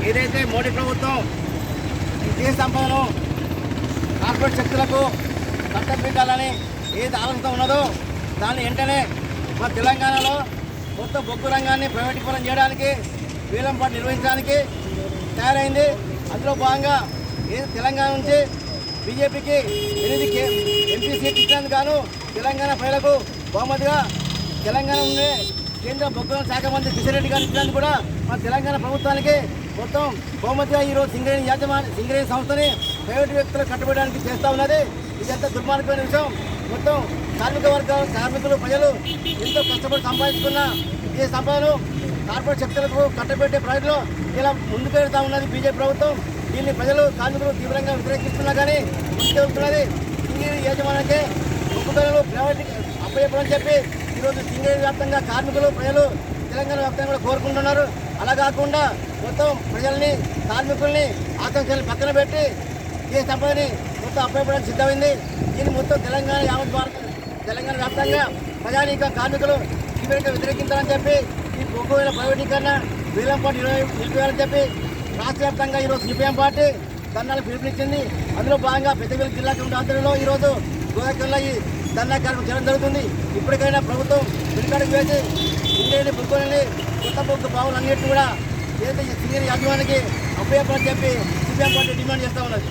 ఏదైతే మోడీ ప్రభుత్వం ఈ దేశ సంపదను కార్పొరేట్ శక్తులకు కట్టబెట్టాలని ఏది ఆలోచన ఉన్నదో దాన్ని వెంటనే మన తెలంగాణలో మొత్తం బొగ్గు రంగాన్ని ప్రైవేటీకరణ చేయడానికి వేలంపాటు నిర్వహించడానికి తయారైంది. అందులో భాగంగా ఏది తెలంగాణ నుంచి బీజేపీకి 8 ఎంపీ సీట్లు ఇచ్చినందుకు గాను తెలంగాణ ప్రజలకు బహుమతిగా తెలంగాణ ఉండే కేంద్ర బొగ్గు శాఖ మంత్రి కిషన్ రెడ్డి గారు ఇచ్చినందుకు కూడా మన తెలంగాణ ప్రభుత్వానికి మొత్తం బహుమతిగా ఈరోజు సింగరేణి సంస్థని ప్రైవేటు వ్యక్తులు కట్టుబడడానికి చేస్తూ ఉన్నది. ఇదంతా దుర్మార్గమైన విషయం. మొత్తం కార్మికులు ప్రజలు ఎంతో కష్టపడి సంపాదించుకున్న ఈ సంపదను కార్పొరేట్ శక్తులకు కట్టబెట్టే ప్రజలు ఇలా ముందుకు వెళ్తూ ఉన్నది బీజేపీ ప్రభుత్వం. దీన్ని ప్రజలు కార్మికులు తీవ్రంగా వ్యతిరేకిస్తున్నా కానీ ముందుకెళ్తున్నది. సింగరేణి యాజమాన్యానికి బొగ్గుదొరలు ప్రైవేట్ అప్పచెప్పని చెప్పి ఈరోజు సింగరేణి వ్యాప్తంగా కార్మికులు ప్రజలు తెలంగాణ వ్యాప్తంగా కూడా కోరుకుంటున్నారు. అలా కాకుండా మొత్తం ప్రజల్ని కార్మికుల్ని ఆకాంక్షల్ని పక్కన పెట్టి ఈ సంపదని మొత్తం అప్పచెప్పడానికి సిద్ధమైంది. దీన్ని మొత్తం తెలంగాణ వ్యాప్తంగా ప్రజానీక కార్మికులు తీవ్రంగా వ్యతిరేకించాలని చెప్పి ఈ బొగ్గు ప్రైవేటీకరణ వేలంపాటు నిలిపేయాలని చెప్పి రాష్ట్ర వ్యాప్తంగా ఈరోజు సిపిఎం పార్టీ ధర్నాలు పిలుపునిచ్చింది. అందులో భాగంగా పెద్దపల్లి జిల్లా కమిటీ ఆధ్వర్యంలో ఈరోజు గోదావరిలో ఈ ధర్నా కార్యక్రమం చేయడం జరుగుతుంది. ఇప్పటికైనా ప్రభుత్వం వెనుకడుగు వేసి సింగరేణి బొగ్గులని కొత్త బొగ్గు బావులు అన్నింటినీ కూడా ఏదైతే సింగరేణి యాజమాన్యానికి అప్పచెప్పాలని చెప్పి సిపిఎం పార్టీ డిమాండ్ చేస్తూ ఉన్నది.